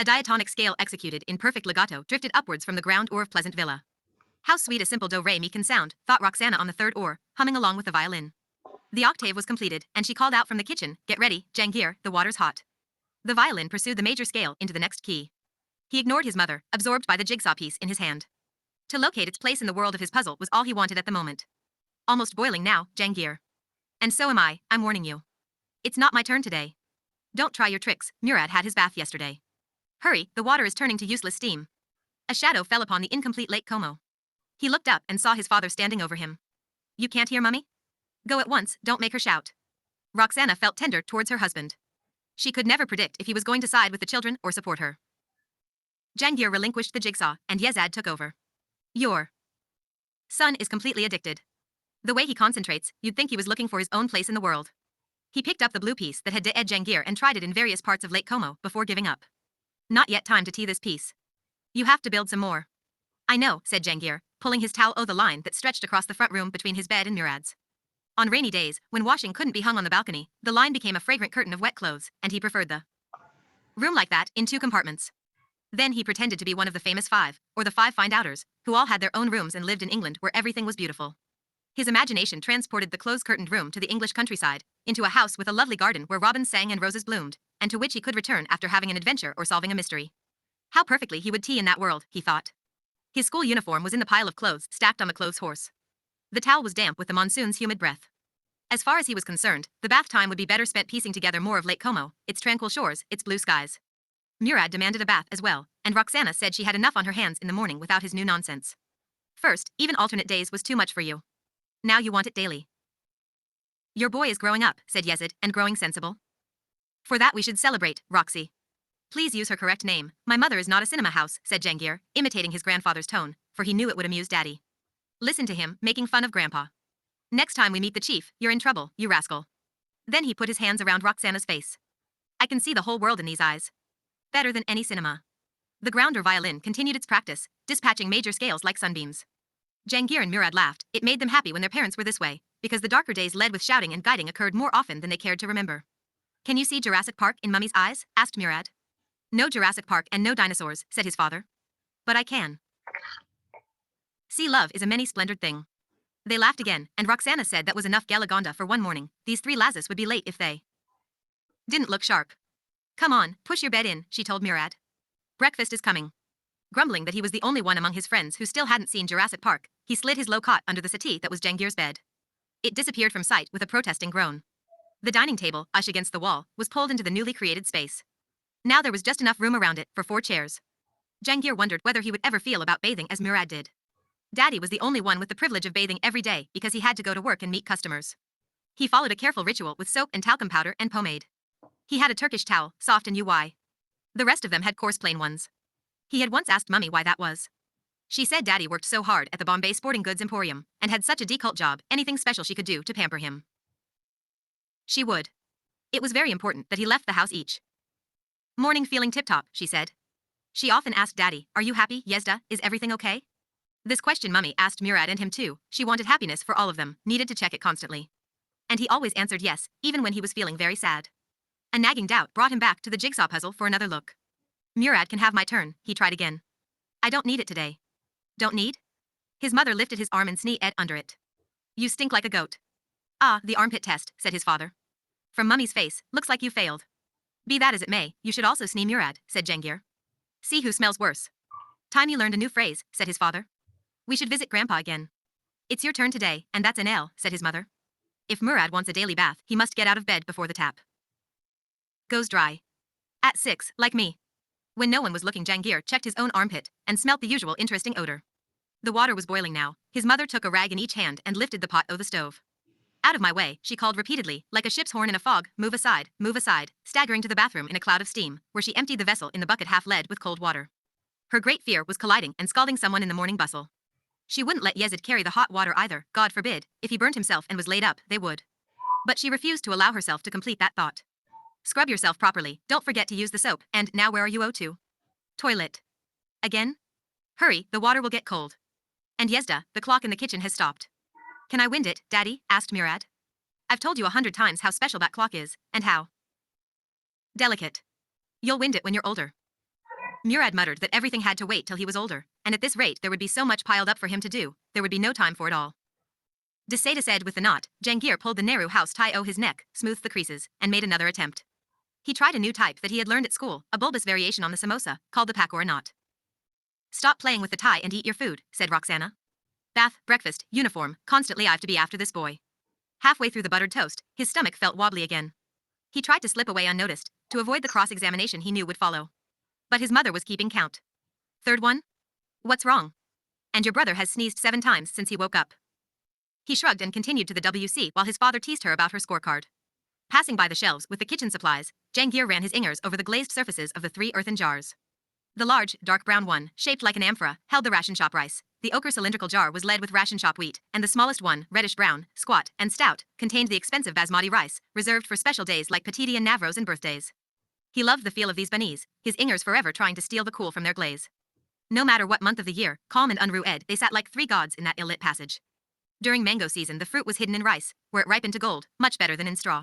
A diatonic scale executed in perfect legato drifted upwards from the ground oar of Pleasant Villa. How sweet a simple do-re-mi can sound, thought Roxana on the third oar, humming along with the violin. The octave was completed, and she called out from the kitchen, "Get ready, Jangir, the water's hot." The violin pursued the major scale into the next key. He ignored his mother, absorbed by the jigsaw piece in his hand. To locate its place in the world of his puzzle was all he wanted at the moment. Almost boiling now, Jangir. And so am I, I'm warning you. It's not my turn today. Don't try your tricks, Murad had his bath yesterday. Hurry, the water is turning to useless steam. A shadow fell upon the incomplete Lake Como. He looked up and saw his father standing over him. You can't hear Mummy? Go at once, don't make her shout. Roxana felt tender towards her husband. She could never predict if he was going to side with the children or support her. Jangir relinquished the jigsaw, and Yezad took over. Your son is completely addicted. The way he concentrates, you'd think he was looking for his own place in the world. He picked up the blue piece that had de-ed Jangir and tried it in various parts of Lake Como before giving up. Not yet time to tea this piece. You have to build some more. I know, said Jangir, pulling his towel over the line that stretched across the front room between his bed and Murad's. On rainy days, when washing couldn't be hung on the balcony, the line became a fragrant curtain of wet clothes, and he preferred the room like that, in 2 compartments. Then he pretended to be one of the famous 5, or the 5 find-outers, who all had their own rooms and lived in England where everything was beautiful. His imagination transported the close-curtained room to the English countryside, into a house with a lovely garden where robins sang and roses bloomed, and to which he could return after having an adventure or solving a mystery. How perfectly he would tea in that world, he thought. His school uniform was in the pile of clothes stacked on the clothes horse. The towel was damp with the monsoon's humid breath. As far as he was concerned, the bath time would be better spent piecing together more of Lake Como, its tranquil shores, its blue skies. Murad demanded a bath as well, and Roxana said she had enough on her hands in the morning without his new nonsense. First, even alternate days was too much for you. Now you want it daily. Your boy is growing up, said Yezid, and growing sensible. For that we should celebrate, Roxy. Please use her correct name. My mother is not a cinema house, said Jangir, imitating his grandfather's tone, for he knew it would amuse Daddy. Listen to him, making fun of Grandpa. Next time we meet the chief, you're in trouble, you rascal. Then he put his hands around Roxana's face. I can see the whole world in these eyes. Better than any cinema. The grounder violin continued its practice, dispatching major scales like sunbeams. Jangir and Murad laughed. It made them happy when their parents were this way, because the darker days led with shouting and guiding occurred more often than they cared to remember. Can you see Jurassic Park in Mummy's eyes? Asked Murad. No Jurassic Park and no dinosaurs, said his father. But I can. See, love is a many-splendored thing. They laughed again, and Roxana said that was enough Galagonda for one morning. These 3 lasses would be late if they didn't look sharp. Come on, push your bed in, she told Murad. Breakfast is coming. Grumbling that he was the only one among his friends who still hadn't seen Jurassic Park, he slid his low cot under the settee that was Jangir's bed. It disappeared from sight with a protesting groan. The dining table, ush against the wall, was pulled into the newly created space. Now there was just enough room around it for 4 chairs. Jangir wondered whether he would ever feel about bathing as Murad did. Daddy was the only one with the privilege of bathing every day because he had to go to work and meet customers. He followed a careful ritual with soap and talcum powder and pomade. He had a Turkish towel, soft and UI. The rest of them had coarse plain ones. He had once asked Mummy why that was. She said Daddy worked so hard at the Bombay Sporting Goods Emporium and had such a decolt job, anything special she could do to pamper him. She would. It was very important that he left the house each morning feeling tip-top, she said. She often asked Daddy, "Are you happy, Yezda? Is everything okay?" This question Mummy asked Murad and him too. She wanted happiness for all of them, needed to check it constantly. And he always answered yes, even when he was feeling very sad. A nagging doubt brought him back to the jigsaw puzzle for another look. Murad can have my turn, he tried again. I don't need it today. Don't need? His mother lifted his arm and sneezed under it. You stink like a goat. Ah, the armpit test, said his father. From Mummy's face, looks like you failed. Be that as it may, you should also sneeze Murad, said Jangir. See who smells worse. Time you learned a new phrase, said his father. We should visit Grandpa again. It's your turn today, and that's an L, said his mother. If Murad wants a daily bath, he must get out of bed before the tap goes dry. At 6, like me. When no one was looking, Jangir checked his own armpit and smelt the usual interesting odor. The water was boiling now. His mother took a rag in each hand and lifted the pot o' the stove. Out of my way, she called repeatedly, like a ship's horn in a fog, move aside, staggering to the bathroom in a cloud of steam, where she emptied the vessel in the bucket half lead with cold water. Her great fear was colliding and scalding someone in the morning bustle. She wouldn't let Yezid carry the hot water either, God forbid. If he burnt himself and was laid up, they would. But she refused to allow herself to complete that thought. Scrub yourself properly, don't forget to use the soap, and now where are you to? Toilet. Again? Hurry, the water will get cold. And Yezda, the clock in the kitchen has stopped. Can I wind it, Daddy? Asked Murad. I've told you 100 times how special that clock is, and how delicate. You'll wind it when you're older. Murad muttered that everything had to wait till he was older, and at this rate there would be so much piled up for him to do, there would be no time for it all. Decided with the knot, Jangir pulled the Nehru house tie o his neck, smoothed the creases, and made another attempt. He tried a new type that he had learned at school, a bulbous variation on the samosa, called the pack or a knot. Stop playing with the tie and eat your food, said Roxana. Bath, breakfast, uniform, constantly I've to be after this boy. Halfway through the buttered toast, his stomach felt wobbly again. He tried to slip away unnoticed, to avoid the cross-examination he knew would follow. But his mother was keeping count. Third one? What's wrong? And your brother has sneezed 7 times since he woke up. He shrugged and continued to the WC while his father teased her about her scorecard. Passing by the shelves with the kitchen supplies, Jangir ran his fingers over the glazed surfaces of the 3 earthen jars. The large, dark brown one, shaped like an amphora, held the ration shop rice. The ochre cylindrical jar was lead with ration shop wheat, and the smallest one, reddish-brown, squat, and stout, contained the expensive basmati rice, reserved for special days like Patidi and Navros and birthdays. He loved the feel of these banis, his fingers forever trying to steal the cool from their glaze. No matter what month of the year, calm and unrued, they sat like 3 gods in that ill-lit passage. During mango season the fruit was hidden in rice, where it ripened to gold, much better than in straw.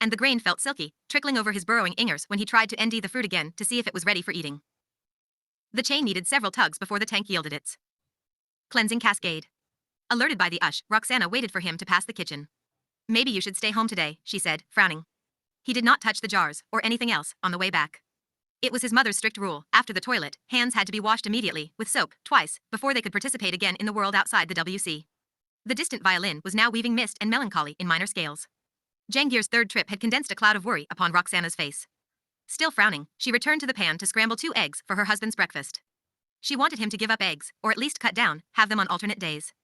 And the grain felt silky, trickling over his burrowing fingers when he tried to ND the fruit again to see if it was ready for eating. The chain needed several tugs before the tank yielded its cleansing cascade. Alerted by the ush, Roxana waited for him to pass the kitchen. Maybe you should stay home today, she said, frowning. He did not touch the jars, or anything else, on the way back. It was his mother's strict rule, after the toilet, hands had to be washed immediately, with soap, twice, before they could participate again in the world outside the WC. The distant violin was now weaving mist and melancholy in minor scales. Jangir's third trip had condensed a cloud of worry upon Roxana's face. Still frowning, she returned to the pan to scramble 2 eggs for her husband's breakfast. She wanted him to give up eggs, or at least cut down, have them on alternate days.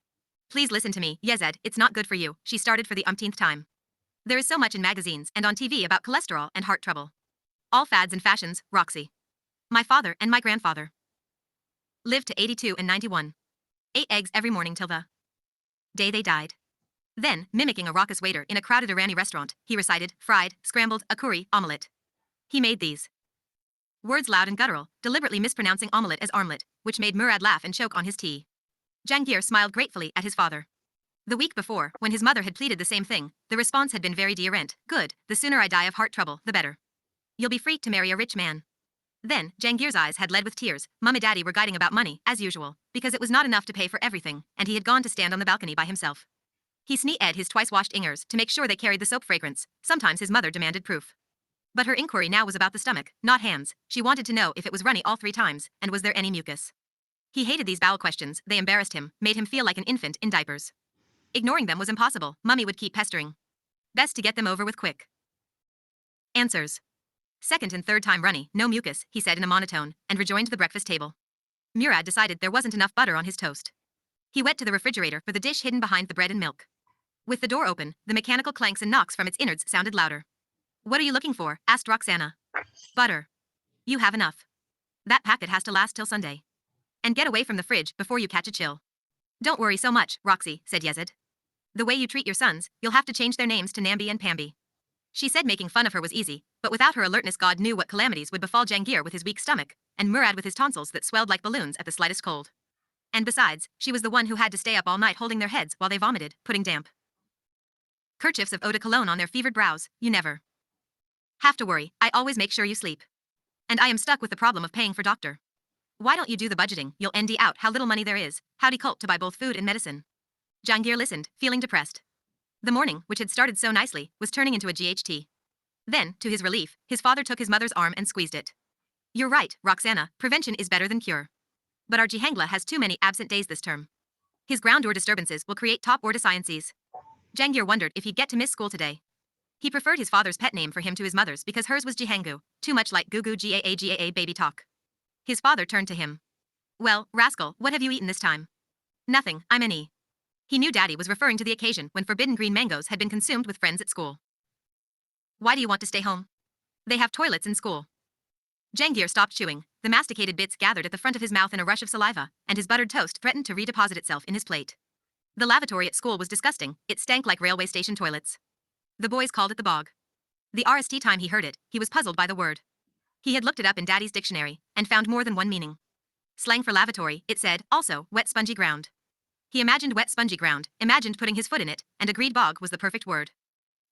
Please listen to me, Yezed, it's not good for you, she started for the umpteenth time. There is so much in magazines and on TV about cholesterol and heart trouble. All fads and fashions, Roxy. My father and my grandfather lived to 82 and 91. 8 eggs every morning till the day they died. Then, mimicking a raucous waiter in a crowded Irani restaurant, he recited, fried, scrambled, a curry, omelette. He made these words loud and guttural, deliberately mispronouncing omelette as armlet, which made Murad laugh and choke on his tea. Jangir smiled gratefully at his father. The week before, when his mother had pleaded the same thing, the response had been very dearent. Good, the sooner I die of heart trouble, the better. You'll be free to marry a rich man. Then, Jangir's eyes had led with tears. Mum and Daddy were guiding about money, as usual, because it was not enough to pay for everything, and he had gone to stand on the balcony by himself. He sneezed his twice-washed fingers to make sure they carried the soap fragrance. Sometimes his mother demanded proof. But her inquiry now was about the stomach, not hands. She wanted to know if it was runny all 3 times, and was there any mucus. He hated these bowel questions, they embarrassed him, made him feel like an infant in diapers. Ignoring them was impossible, Mummy would keep pestering. Best to get them over with quick. Answers. Second and third time runny, no mucus, he said in a monotone, and rejoined the breakfast table. Murad decided there wasn't enough butter on his toast. He went to the refrigerator for the dish hidden behind the bread and milk. With the door open, the mechanical clanks and knocks from its innards sounded louder. What are you looking for? Asked Roxana. Butter. You have enough. That packet has to last till Sunday. And get away from the fridge before you catch a chill. Don't worry so much, Roxy, said Yezid. The way you treat your sons, you'll have to change their names to Nambi and Pambi. She said making fun of her was easy, but without her alertness God knew what calamities would befall Jangir with his weak stomach, and Murad with his tonsils that swelled like balloons at the slightest cold. And besides, she was the one who had to stay up all night holding their heads while they vomited, putting damp kerchiefs of eau de cologne on their fevered brows. You never have to worry, I always make sure you sleep. And I am stuck with the problem of paying for doctor. Why don't you do the budgeting? You'll ND out how little money there is. Howdy cult to buy both food and medicine. Jangir listened, feeling depressed. The morning, which had started so nicely, was turning into a GHT. Then, to his relief, his father took his mother's arm and squeezed it. You're right, Roxana, prevention is better than cure. But our Jihangla has too many absent days this term. His ground or disturbances will create top order sciences. Jangir wondered if he'd get to miss school today. He preferred his father's pet name for him to his mother's because hers was Jihangu, too much like Gugu Gaa baby talk. His father turned to him. Well, rascal, what have you eaten this time? Nothing, I'm an E. He knew Daddy was referring to the occasion when forbidden green mangoes had been consumed with friends at school. Why do you want to stay home? They have toilets in school. Jangir stopped chewing, the masticated bits gathered at the front of his mouth in a rush of saliva, and his buttered toast threatened to redeposit itself in his plate. The lavatory at school was disgusting, it stank like railway station toilets. The boys called it the bog. The RST time he heard it, he was puzzled by the word. He had looked it up in Daddy's dictionary, and found more than one meaning. Slang for lavatory, it said, also, wet spongy ground. He imagined wet spongy ground, imagined putting his foot in it, and agreed bog was the perfect word.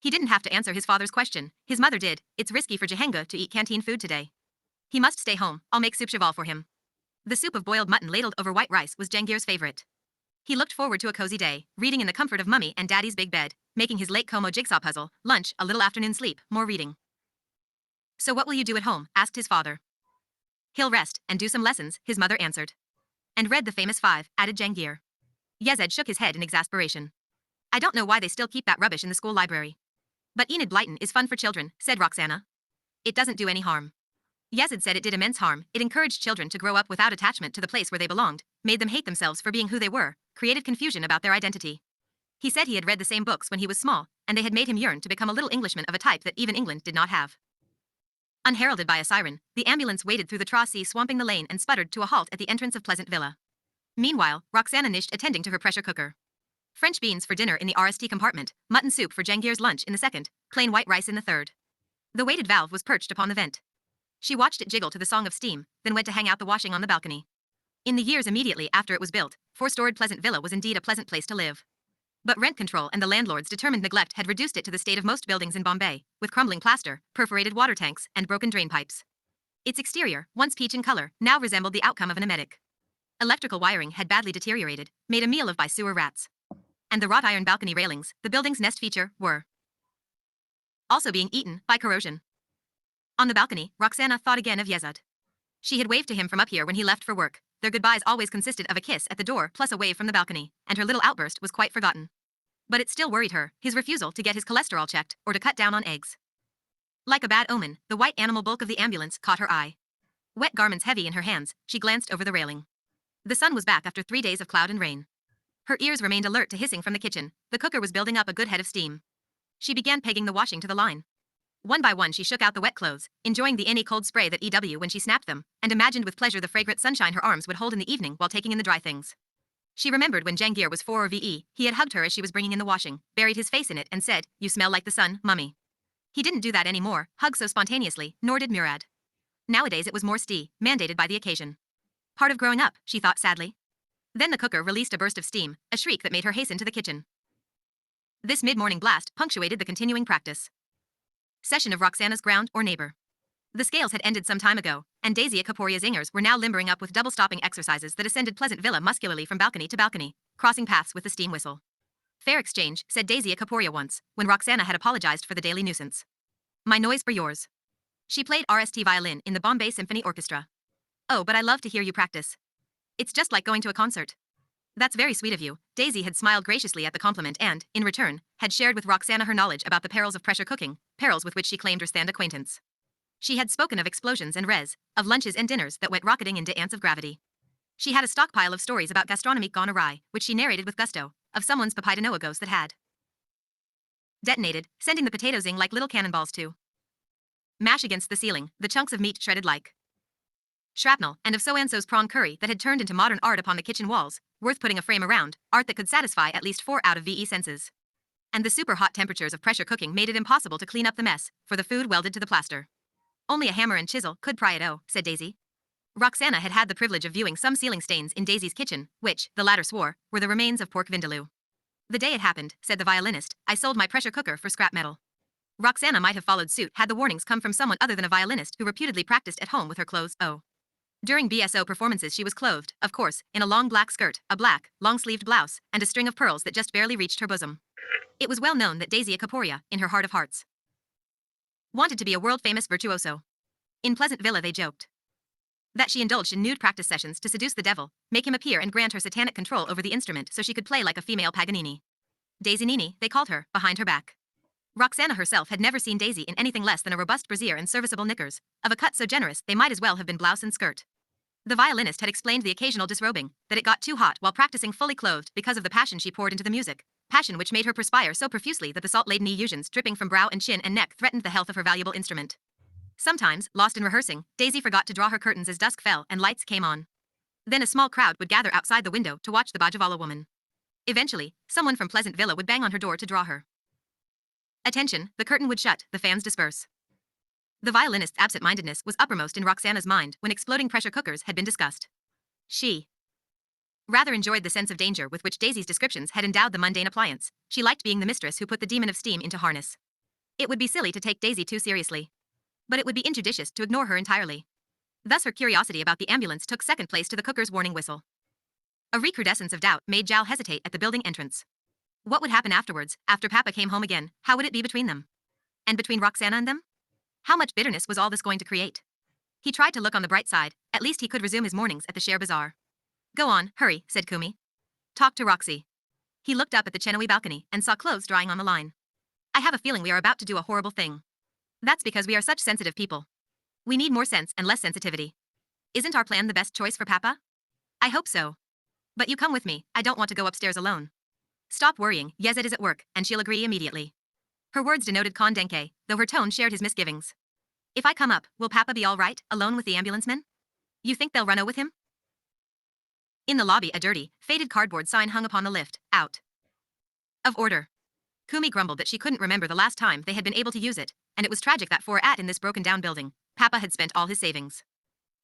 He didn't have to answer his father's question, his mother did. It's risky for Jahanga to eat canteen food today. He must stay home, I'll make soup cheval for him. The soup of boiled mutton ladled over white rice was Jangir's favorite. He looked forward to a cozy day, reading in the comfort of Mummy and Daddy's big bed, making his late Como jigsaw puzzle, lunch, a little afternoon sleep, more reading. So what will you do at home? Asked his father. He'll rest, and do some lessons, his mother answered. And read the famous 5, added Jangir. Yezed shook his head in exasperation. I don't know why they still keep that rubbish in the school library. But Enid Blyton is fun for children, said Roxana. It doesn't do any harm. Yezid said it did immense harm. It encouraged children to grow up without attachment to the place where they belonged, made them hate themselves for being who they were, created confusion about their identity. He said he had read the same books when he was small, and they had made him yearn to become a little Englishman of a type that even England did not have. Unheralded by a siren, the ambulance waded through the Traw-sea, swamping the lane, and sputtered to a halt at the entrance of Pleasant Villa. Meanwhile, Roxana nished, attending to her pressure cooker. French beans for dinner in the RST compartment, mutton soup for Jangir's lunch in the second, plain white rice in the third. The weighted valve was perched upon the vent. She watched it jiggle to the song of steam, then went to hang out the washing on the balcony. In the years immediately after it was built, four-storied Pleasant Villa was indeed a pleasant place to live. But rent control and the landlord's determined neglect had reduced it to the state of most buildings in Bombay, with crumbling plaster, perforated water tanks, and broken drain pipes. Its exterior, once peach in color, now resembled the outcome of an emetic. Electrical wiring had badly deteriorated, made a meal of by sewer rats. And the wrought iron balcony railings, the building's nest feature, were also being eaten by corrosion. On the balcony, Roxana thought again of Yezad. She had waved to him from up here when he left for work. Their goodbyes always consisted of a kiss at the door plus a wave from the balcony, and her little outburst was quite forgotten. But it still worried her, his refusal to get his cholesterol checked or to cut down on eggs. Like a bad omen, the white animal bulk of the ambulance caught her eye. Wet garments heavy in her hands, she glanced over the railing. The sun was back after 3 days of cloud and rain. Her ears remained alert to hissing from the kitchen. The cooker was building up a good head of steam. She began pegging the washing to the line. One by one she shook out the wet clothes, enjoying the any cold spray that EW when she snapped them, and imagined with pleasure the fragrant sunshine her arms would hold in the evening while taking in the dry things. She remembered when Jangir was 4 or VE, he had hugged her as she was bringing in the washing, buried his face in it and said, "You smell like the sun, mummy." He didn't do that anymore, hug so spontaneously, nor did Murad. Nowadays it was more mandated by the occasion. Part of growing up, she thought sadly. Then the cooker released a burst of steam, a shriek that made her hasten to the kitchen. This mid-morning blast punctuated the continuing practice session of Roxana's ground or neighbor. The scales had ended some time ago, and Daisy Kaporia's ingers were now limbering up with double-stopping exercises that ascended Pleasant Villa muscularly from balcony to balcony, crossing paths with the steam whistle. Fair exchange, said Daisy Kaporia once, when Roxana had apologized for the daily nuisance. My noise for yours. She played RST violin in the Bombay Symphony Orchestra. Oh, but I love to hear you practice. It's just like going to a concert. That's very sweet of you. Daisy had smiled graciously at the compliment and, in return, had shared with Roxana her knowledge about the perils of pressure cooking, perils with which she claimed her stand acquaintance. She had spoken of explosions and of lunches and dinners that went rocketing into ants of gravity. She had a stockpile of stories about gastronomy gone awry, which she narrated with gusto, of someone's papayanoagos that had detonated, sending the potatoes ing like little cannonballs to mash against the ceiling, the chunks of meat shredded like shrapnel, and of so-and-so's prawn curry that had turned into modern art upon the kitchen walls, worth putting a frame around, art that could satisfy at least 4 out of VE senses. And the super hot temperatures of pressure cooking made it impossible to clean up the mess, for the food welded to the plaster. Only a hammer and chisel could pry it, oh, said Daisy. Roxana had had the privilege of viewing some ceiling stains in Daisy's kitchen, which, the latter swore, were the remains of pork vindaloo. The day it happened, said the violinist, I sold my pressure cooker for scrap metal. Roxana might have followed suit had the warnings come from someone other than a violinist who reputedly practiced at home with her clothes, oh. During BSO performances she was clothed, of course, in a long black skirt, a black, long-sleeved blouse, and a string of pearls that just barely reached her bosom. It was well known that Daisy Kaporia, in her heart of hearts, wanted to be a world-famous virtuoso. In Pleasant Villa they joked that she indulged in nude practice sessions to seduce the devil, make him appear and grant her satanic control over the instrument so she could play like a female Paganini. Daisy Nini, they called her, behind her back. Roxana herself had never seen Daisy in anything less than a robust brassiere and serviceable knickers, of a cut so generous they might as well have been blouse and skirt. The violinist had explained the occasional disrobing, that it got too hot while practicing fully clothed because of the passion she poured into the music, passion which made her perspire so profusely that the salt-laden effusions dripping from brow and chin and neck threatened the health of her valuable instrument. Sometimes, lost in rehearsing, Daisy forgot to draw her curtains as dusk fell and lights came on. Then a small crowd would gather outside the window to watch the Bajavala woman. Eventually, someone from Pleasant Villa would bang on her door to draw her attention, the curtain would shut, the fans disperse. The violinist's absent-mindedness was uppermost in Roxana's mind when exploding pressure cookers had been discussed. She rather enjoyed the sense of danger with which Daisy's descriptions had endowed the mundane appliance. She liked being the mistress who put the demon of steam into harness. It would be silly to take Daisy too seriously. But it would be injudicious to ignore her entirely. Thus her curiosity about the ambulance took second place to the cooker's warning whistle. A recrudescence of doubt made Zhao hesitate at the building entrance. What would happen afterwards, after Papa came home again? How would it be between them? And between Roxana and them? How much bitterness was all this going to create? He tried to look on the bright side, at least he could resume his mornings at the Share Bazaar. Go on, hurry, said Kumi. Talk to Roxy. He looked up at the Chenoui balcony and saw clothes drying on the line. I have a feeling we are about to do a horrible thing. That's because we are such sensitive people. We need more sense and less sensitivity. Isn't our plan the best choice for Papa? I hope so. But you come with me, I don't want to go upstairs alone. Stop worrying, Yezid is at work, and she'll agree immediately. Her words denoted Kondenke, though her tone shared his misgivings. If I come up, will Papa be all right, alone with the ambulance men? You think they'll run with him? In the lobby, a dirty, faded cardboard sign hung upon the lift, out of order. Kumi grumbled that she couldn't remember the last time they had been able to use it, and it was tragic that in this broken-down building, Papa had spent all his savings.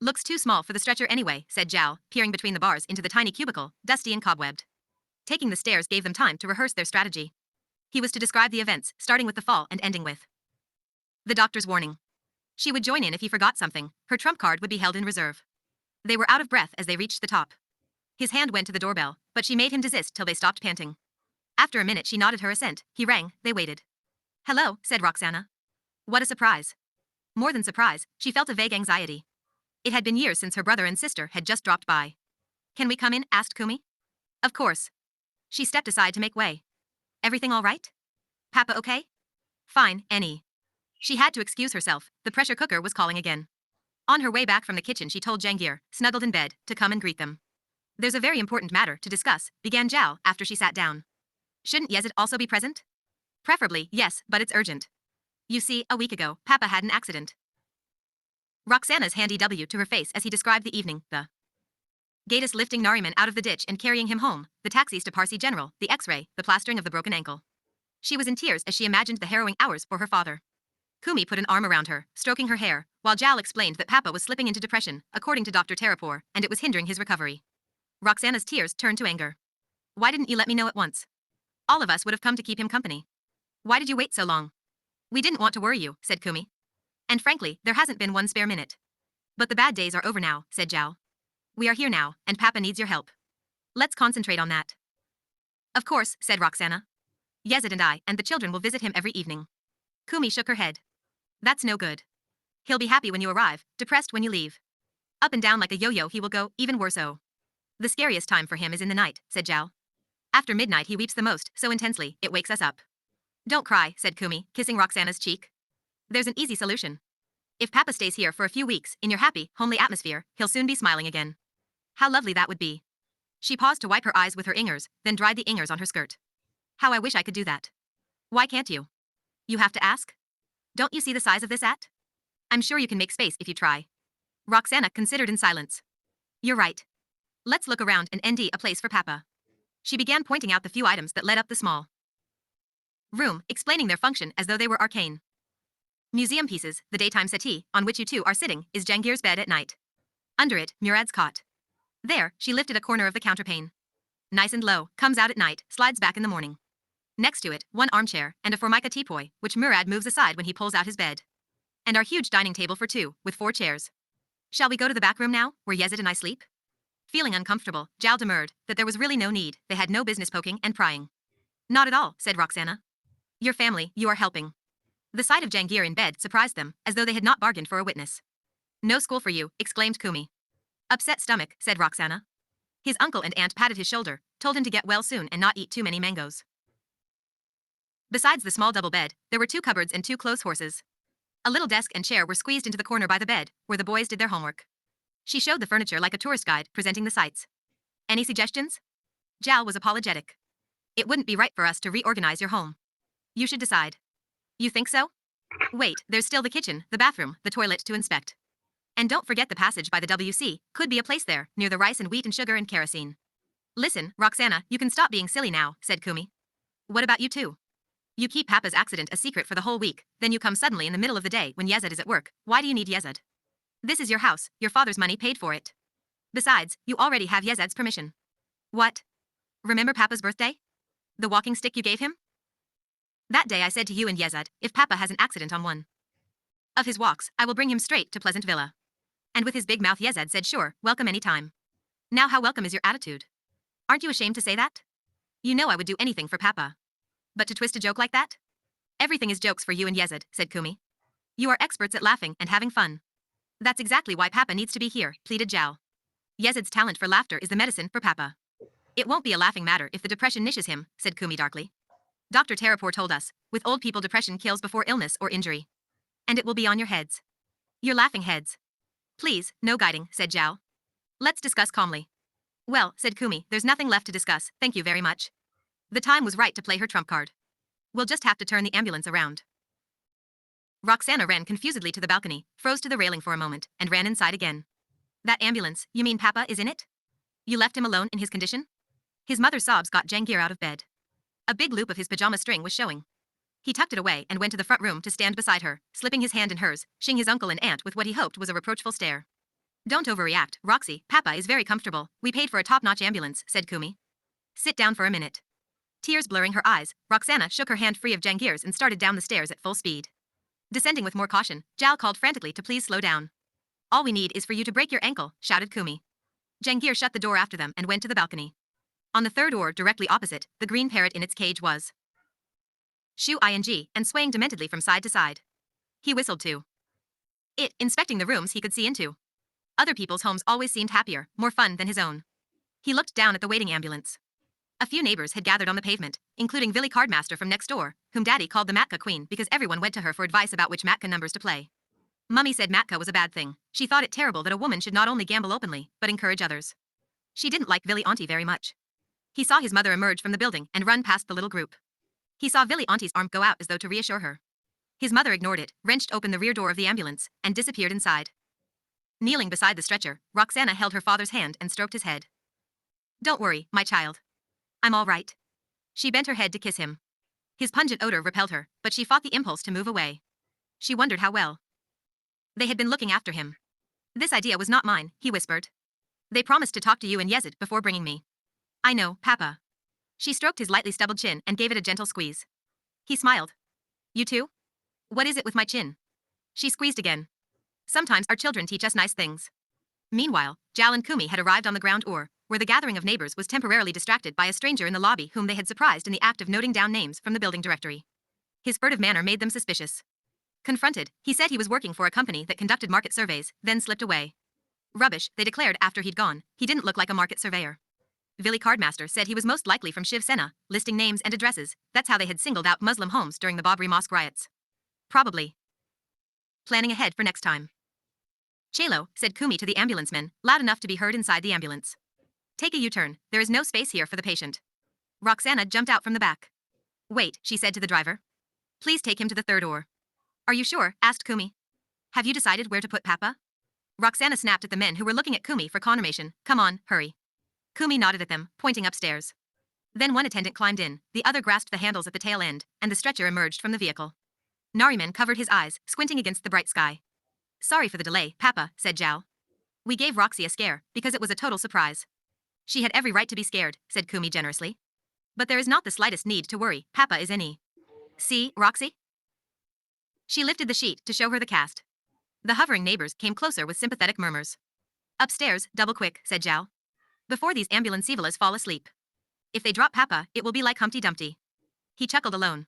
Looks too small for the stretcher anyway, said Zhao, peering between the bars into the tiny cubicle, dusty and cobwebbed. Taking the stairs gave them time to rehearse their strategy. He was to describe the events, starting with the fall and ending with the doctor's warning. She would join in if he forgot something, her trump card would be held in reserve. They were out of breath as they reached the top. His hand went to the doorbell, but she made him desist till they stopped panting. After a minute she nodded her assent, he rang, they waited. Hello, said Roxana. What a surprise. More than surprise, she felt a vague anxiety. It had been years since her brother and sister had just dropped by. Can we come in, asked Kumi. Of course. She stepped aside to make way. Everything all right? Papa okay? Fine, Annie. She had to excuse herself, the pressure cooker was calling again. On her way back from the kitchen she told Jangir, snuggled in bed, to come and greet them. There's a very important matter to discuss, began Zhao after she sat down. Shouldn't Yezid also be present? Preferably, yes, but it's urgent. You see, a week ago, Papa had an accident. Roxana's handy W to her face as he described the evening, the Gatus lifting Nariman out of the ditch and carrying him home, the taxis to Parsi General, the x-ray, the plastering of the broken ankle. She was in tears as she imagined the harrowing hours for her father. Kumi put an arm around her, stroking her hair, while Zhao explained that Papa was slipping into depression, according to Dr. Terapur, and it was hindering his recovery. Roxana's tears turned to anger. Why didn't you let me know at once? All of us would have come to keep him company. Why did you wait so long? We didn't want to worry you, said Kumi. And frankly, there hasn't been one spare minute. But the bad days are over now, said Zhao. We are here now, and Papa needs your help. Let's concentrate on that. Of course, said Roxana. Yezid and I and the children will visit him every evening. Kumi shook her head. That's no good. He'll be happy when you arrive, depressed when you leave. Up and down like a yo-yo he will go, even worse oh. The scariest time for him is in the night, said Zhao. After midnight he weeps the most, so intensely, it wakes us up. Don't cry, said Kumi, kissing Roxana's cheek. There's an easy solution. If Papa stays here for a few weeks, in your happy, homely atmosphere, he'll soon be smiling again. How lovely that would be. She paused to wipe her eyes with her ingers, then dried the ingers on her skirt. How I wish I could do that. Why can't you? You have to ask? Don't you see the size of this at? I'm sure you can make space if you try. Roxana considered in silence. You're right. Let's look around and ND a place for Papa. She began pointing out the few items that led up the small room, explaining their function as though they were arcane. Museum pieces, the daytime settee, on which you two are sitting, is Jangir's bed at night. Under it, Murad's cot. There, she lifted a corner of the counterpane. Nice and low, comes out at night, slides back in the morning. Next to it, one armchair, and a formica teapoy, which Murad moves aside when he pulls out his bed. And our huge dining table for two, with 4 chairs. Shall we go to the back room now, where Yezid and I sleep? Feeling uncomfortable, Zhao demurred that there was really no need, they had no business poking and prying. Not at all, said Roxana. Your family, you are helping. The sight of Jangir in bed surprised them, as though they had not bargained for a witness. No school for you, exclaimed Kumi. Upset stomach, said Roxana. His uncle and aunt patted his shoulder, told him to get well soon and not eat too many mangoes. Besides the small double bed, there were 2 cupboards and 2 clothes horses. A little desk and chair were squeezed into the corner by the bed, where the boys did their homework. She showed the furniture like a tourist guide, presenting the sights. Any suggestions? Zhao was apologetic. It wouldn't be right for us to reorganize your home. You should decide. You think so? Wait, there's still the kitchen, the bathroom, the toilet to inspect. And don't forget the passage by the WC, could be a place there, near the rice and wheat and sugar and kerosene. Listen, Roxana, you can stop being silly now, said Kumi. What about you two? You keep Papa's accident a secret for the whole week, then you come suddenly in the middle of the day when Yezid is at work. Why do you need Yezid? This is your house, your father's money paid for it. Besides, you already have Yezid's permission. What? Remember Papa's birthday? The walking stick you gave him? That day I said to you and Yezid, if Papa has an accident on one of his walks, I will bring him straight to Pleasant Villa. And with his big mouth Yezed said sure, welcome any time. Now how welcome is your attitude? Aren't you ashamed to say that? You know I would do anything for Papa. But to twist a joke like that? Everything is jokes for you and Yezed, said Kumi. You are experts at laughing and having fun. That's exactly why Papa needs to be here, pleaded Zhao. Yezid's talent for laughter is the medicine for Papa. It won't be a laughing matter if the depression niches him, said Kumi darkly. Dr. Terrapore told us, with old people depression kills before illness or injury. And it will be on your heads. Your laughing heads. Please, no guiding, said Zhao. Let's discuss calmly. Well, said Kumi, there's nothing left to discuss, thank you very much. The time was right to play her trump card. We'll just have to turn the ambulance around. Roxana ran confusedly to the balcony, froze to the railing for a moment, and ran inside again. That ambulance, you mean Papa is in it? You left him alone in his condition? His mother's sobs got Jangir out of bed. A big loop of his pajama string was showing. He tucked it away and went to the front room to stand beside her, slipping his hand in hers, shing his uncle and aunt with what he hoped was a reproachful stare. Don't overreact, Roxy, Papa is very comfortable, we paid for a top-notch ambulance, said Kumi. Sit down for a minute. Tears blurring her eyes, Roxana shook her hand free of Jangir's and started down the stairs at full speed. Descending with more caution, Zhao called frantically to please slow down. All we need is for you to break your ankle, shouted Kumi. Jangir shut the door after them and went to the balcony. On the third oar directly opposite, the green parrot in its cage was Shu ing and swaying dementedly from side to side. He whistled too. It, inspecting the rooms he could see into. Other people's homes always seemed happier, more fun than his own. He looked down at the waiting ambulance. A few neighbors had gathered on the pavement, including Villy Cardmaster from next door, whom Daddy called the Matka Queen because everyone went to her for advice about which Matka numbers to play. Mummy said Matka was a bad thing. She thought it terrible that a woman should not only gamble openly, but encourage others. She didn't like Villy Auntie very much. He saw his mother emerge from the building and run past the little group. He saw Villy Auntie's arm go out as though to reassure her. His mother ignored it, wrenched open the rear door of the ambulance, and disappeared inside. Kneeling beside the stretcher, Roxana held her father's hand and stroked his head. Don't worry, my child. I'm all right. She bent her head to kiss him. His pungent odor repelled her, but she fought the impulse to move away. She wondered how well they had been looking after him. This idea was not mine, he whispered. They promised to talk to you and Yezid before bringing me. I know, Papa. She stroked his lightly stubbled chin and gave it a gentle squeeze. He smiled. You too? What is it with my chin? She squeezed again. Sometimes our children teach us nice things. Meanwhile, Zhao and Kumi had arrived on the ground oar, where the gathering of neighbors was temporarily distracted by a stranger in the lobby whom they had surprised in the act of noting down names from the building directory. His furtive manner made them suspicious. Confronted, he said he was working for a company that conducted market surveys, then slipped away. Rubbish, they declared after he'd gone, he didn't look like a market surveyor. Villy Cardmaster said he was most likely from Shiv Sena, listing names and addresses, that's how they had singled out Muslim homes during the Babri Mosque riots. Probably planning ahead for next time. Chelo, said Kumi to the ambulanceman, loud enough to be heard inside the ambulance. Take a U-turn, there is no space here for the patient. Roxana jumped out from the back. Wait, she said to the driver. Please take him to the third oar. Are you sure? Asked Kumi. Have you decided where to put Papa? Roxana snapped at the men who were looking at Kumi for confirmation. Come on, hurry. Kumi nodded at them, pointing upstairs. Then one attendant climbed in, the other grasped the handles at the tail end, and the stretcher emerged from the vehicle. Nariman covered his eyes, squinting against the bright sky. Sorry for the delay, Papa, said Zhao. We gave Roxy a scare, because it was a total surprise. She had every right to be scared, said Kumi generously. But there is not the slightest need to worry, Papa is in. See, Roxy? She lifted the sheet to show her the cast. The hovering neighbors came closer with sympathetic murmurs. Upstairs, double quick, said Zhao. Before these ambulancevalas fall asleep. If they drop Papa, it will be like Humpty Dumpty. He chuckled alone.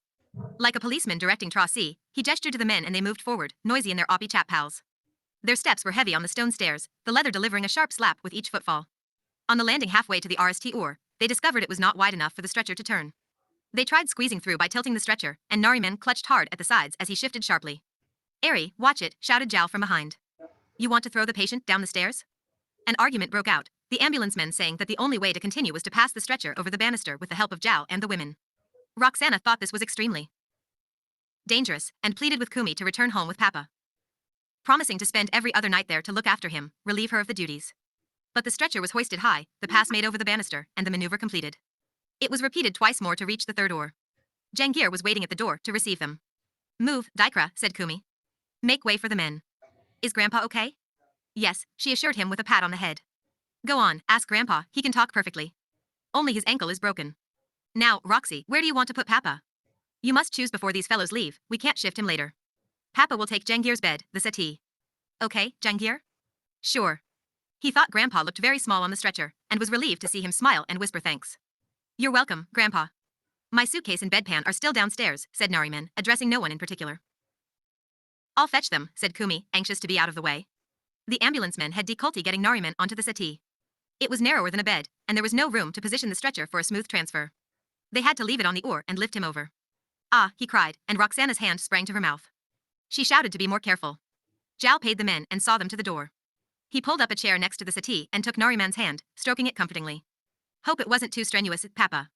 Like a policeman directing Tracey, he gestured to the men and they moved forward, noisy in their oppie chap pals. Their steps were heavy on the stone stairs, the leather delivering a sharp slap with each footfall. On the landing halfway to the RST oar, they discovered it was not wide enough for the stretcher to turn. They tried squeezing through by tilting the stretcher, and Nariman clutched hard at the sides as he shifted sharply. Airy, watch it, shouted Zhao from behind. You want to throw the patient down the stairs? An argument broke out, the ambulance men saying that the only way to continue was to pass the stretcher over the banister with the help of Zhao and the women. Roxana thought this was extremely dangerous, and pleaded with Kumi to return home with Papa, promising to spend every other night there to look after him, relieve her of the duties. But the stretcher was hoisted high, the pass made over the banister, and the maneuver completed. It was repeated twice more to reach the third oar. Jangir was waiting at the door to receive them. Move, Daikra, said Kumi. Make way for the men. Is Grandpa okay? Yes, she assured him with a pat on the head. Go on, ask Grandpa, he can talk perfectly. Only his ankle is broken. Now, Roxy, where do you want to put Papa? You must choose before these fellows leave, we can't shift him later. Papa will take Jangir's bed, the settee. Okay, Jangir? Sure. He thought Grandpa looked very small on the stretcher, and was relieved to see him smile and whisper thanks. You're welcome, Grandpa. My suitcase and bedpan are still downstairs, said Nariman, addressing no one in particular. I'll fetch them, said Kumi, anxious to be out of the way. The ambulance men had difficulty getting Nariman onto the settee. It was narrower than a bed, and there was no room to position the stretcher for a smooth transfer. They had to leave it on the oar and lift him over. Ah, he cried, and Roxana's hand sprang to her mouth. She shouted to be more careful. Zhao paid the men and saw them to the door. He pulled up a chair next to the settee and took Nariman's hand, stroking it comfortingly. Hope it wasn't too strenuous, Papa.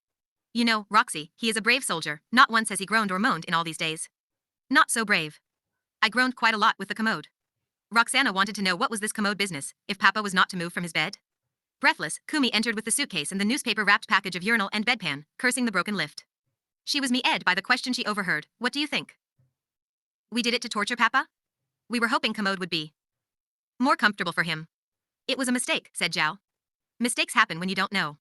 You know, Roxy, he is a brave soldier, not once has he groaned or moaned in all these days. Not so brave. I groaned quite a lot with the commode. Roxana wanted to know what was this commode business, if Papa was not to move from his bed. Breathless, Kumi entered with the suitcase and the newspaper-wrapped package of urinal and bedpan, cursing the broken lift. She was misled by the question she overheard. What do you think? We did it to torture Papa? We were hoping commode would be more comfortable for him. It was a mistake, said Zhao. Mistakes happen when you don't know.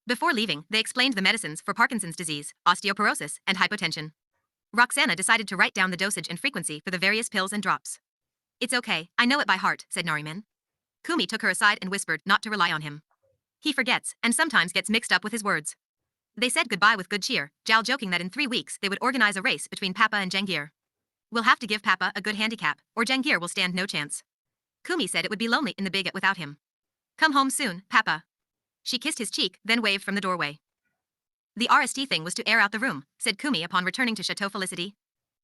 Before leaving, they explained the medicines for Parkinson's disease, osteoporosis, and hypotension. Roxana decided to write down the dosage and frequency for the various pills and drops. It's okay, I know it by heart, said Nariman. Kumi took her aside and whispered not to rely on him. He forgets, and sometimes gets mixed up with his words. They said goodbye with good cheer, Zhao joking that in 3 weeks they would organize a race between Papa and Jangir. We'll have to give Papa a good handicap, or Jangir will stand no chance. Kumi said it would be lonely in the bigot without him. Come home soon, Papa. She kissed his cheek, then waved from the doorway. The RST thing was to air out the room, said Kumi upon returning to Chateau Felicity.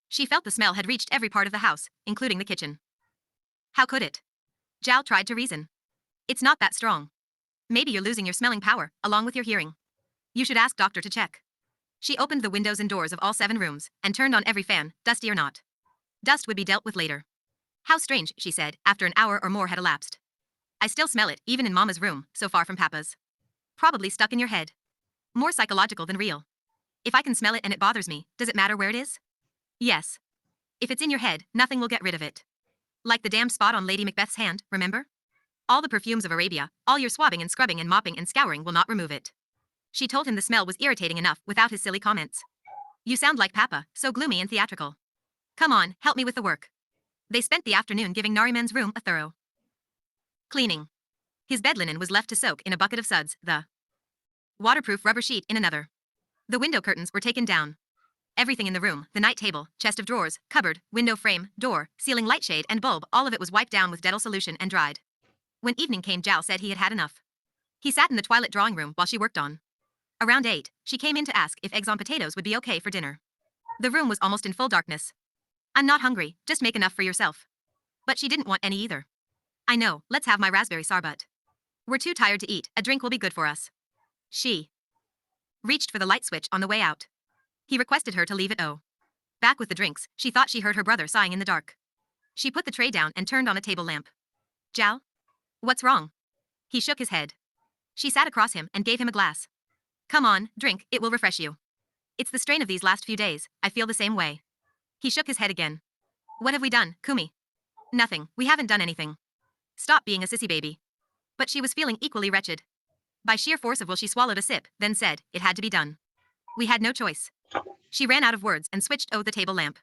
She felt the smell had reached every part of the house, including the kitchen. How could it? Zhao tried to reason. It's not that strong. Maybe you're losing your smelling power, along with your hearing. You should ask doctor to check. She opened the windows and doors of all 7 rooms, and turned on every fan, dusty or not. Dust would be dealt with later. How strange, she said, after an hour or more had elapsed. I still smell it, even in Mama's room, so far from Papa's. Probably stuck in your head. More psychological than real. If I can smell it and it bothers me, does it matter where it is? Yes. If it's in your head, nothing will get rid of it. Like the damn spot on Lady Macbeth's hand, remember? All the perfumes of Arabia, all your swabbing and scrubbing and mopping and scouring will not remove it. She told him the smell was irritating enough without his silly comments. You sound like Papa, so gloomy and theatrical. Come on, help me with the work. They spent the afternoon giving Nariman's room a thorough cleaning. His bed linen was left to soak in a bucket of suds, the waterproof rubber sheet in another. The window curtains were taken down. Everything in the room, the night table, chest of drawers, cupboard, window frame, door, ceiling light shade and bulb, all of it was wiped down with Dettol solution and dried. When evening came, Zhao said he had had enough. He sat in the twilight drawing room while she worked on. Around 8, she came in to ask if eggs on potatoes would be okay for dinner. The room was almost in full darkness. I'm not hungry, just make enough for yourself. But she didn't want any either. I know, let's have my raspberry sorbet. We're too tired to eat, a drink will be good for us. She reached for the light switch on the way out. He requested her to leave it. Back with the drinks, she thought she heard her brother sighing in the dark. She put the tray down and turned on a table lamp. Zhao? What's wrong? He shook his head. She sat across him and gave him a glass. Come on, drink, it will refresh you. It's the strain of these last few days, I feel the same way. He shook his head again. What have we done, Kumi? Nothing, we haven't done anything. Stop being a sissy baby. But she was feeling equally wretched. By sheer force of will she swallowed a sip, then said, it had to be done. We had no choice. She ran out of words and switched the table lamp.